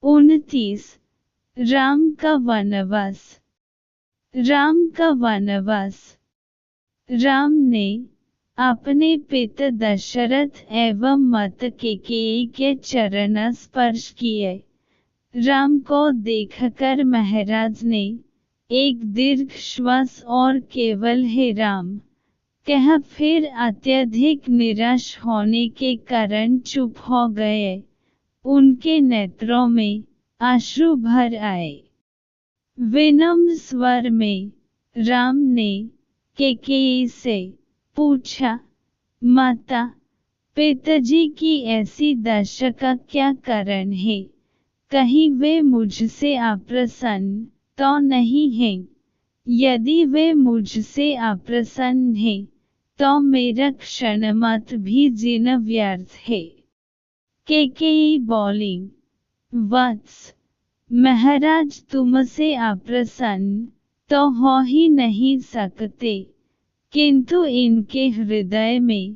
29 राम का वनवास। राम का वनवास। राम ने अपने पिता दशरथ एवं माता कैकेयी के चरण स्पर्श किए। राम को देखकर महाराज ने एक दीर्घ श्वास और केवल हे राम कह फिर अत्यधिक निराश होने के कारण चुप हो गए। उनके नेत्रों में अश्रु भर आए। विनम्र स्वर में राम ने कैकेयी से पूछा, माता, पिताजी की ऐसी दशा का क्या कारण है? कहीं वे मुझसे अप्रसन्न तो नहीं हैं? यदि वे मुझसे अप्रसन्न हैं, तो मेरा क्षणमात्र भी जीना व्यर्थ है। कैकेयी बोली, वत्स, महाराज तुमसे अप्रसन्न तो हो ही नहीं सकते, किंतु इनके हृदय में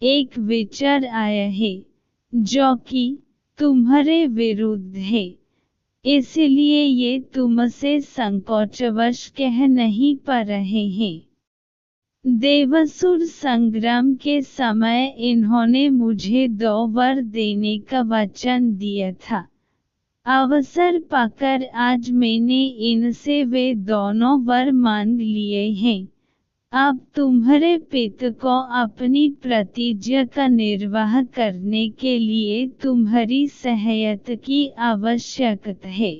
एक विचार आया है जो कि तुम्हारे विरुद्ध है, इसलिए ये तुमसे संकोचवश कह नहीं पा रहे हैं। देवासुर संग्राम के समय इन्होंने मुझे 2 वर देने का वचन दिया था। अवसर पाकर आज मैंने इनसे वे दोनों वर मांग लिए हैं। अब तुम्हारे पिता को अपनी प्रतिज्ञा का निर्वाह करने के लिए तुम्हारी सहायता की आवश्यकता है।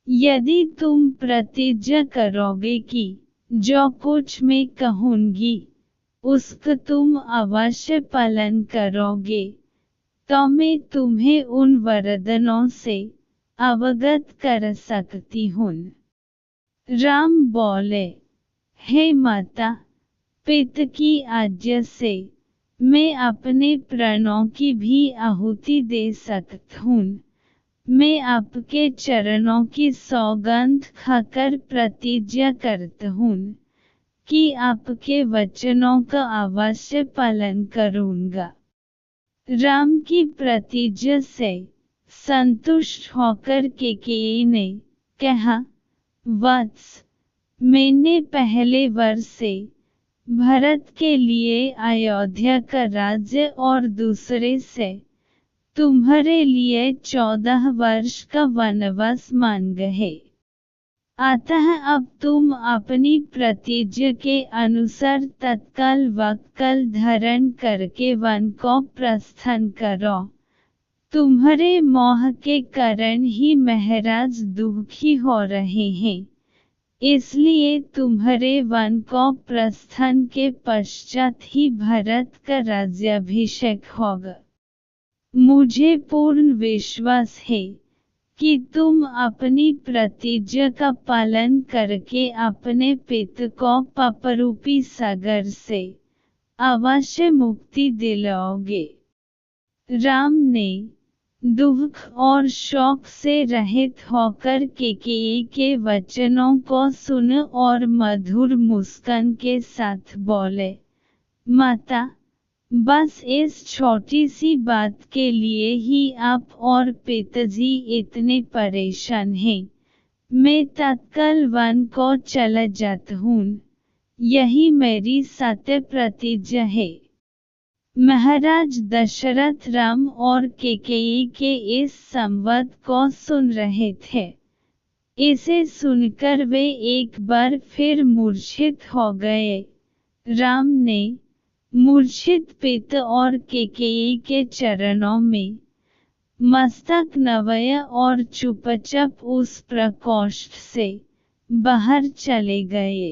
यदि तुम प्रतिज्ञा करोगे कि जो कुछ मैं कहूँगी उसका तुम अवश्य पालन करोगे, तो मैं तुम्हें उन वरदानों से अवगत कर सकती हूँ। राम बोले, हे माता, पिता की आज्ञा से मैं अपने प्राणों की भी आहुति दे सकता हूँ। मैं आपके चरणों की सौगंध खाकर प्रतिज्ञा करता हूँ कि आपके वचनों का अवश्य पालन करूँगा। राम की प्रतिज्ञा से संतुष्ट होकर कैकेयी ने कहा, वत्स, मैंने पहले वर्ष से भरत के लिए अयोध्या का राज्य और दूसरे से तुम्हारे लिए 14 वर्ष का वनवास मांगा है। अतः अब तुम अपनी प्रतिज्ञा के अनुसार तत्काल वक्कल धारण करके वन को प्रस्थान करो। तुम्हारे मोह के कारण ही महाराज दुखी हो रहे हैं, इसलिए तुम्हारे वन को प्रस्थान के पश्चात ही भरत का राज्याभिषेक होगा। मुझे पूर्ण विश्वास है कि तुम अपनी प्रतिज्ञा का पालन करके अपने पिता को पापरूपी सागर से अवश्य मुक्ति दिलाओगे। राम ने दुख और शोक से रहित होकर कैकेयी के वचनों को सुना और मधुर मुस्कान के साथ बोले, माता, बस इस छोटी सी बात के लिए ही आप और पिताजी इतने परेशान हैं। मैं तत्काल वन को चला जाता हूँ। यही मेरी सत्य प्रतिज्ञा है। महाराज दशरथ राम और कैकेयी के इस संवाद को सुन रहे थे। इसे सुनकर वे एक बार फिर मूर्छित हो गए। राम ने मूर्छित पिता और कैकेयी के चरणों में मस्तक नवाया और चुपचाप उस प्रकोष्ठ से बाहर चले गए।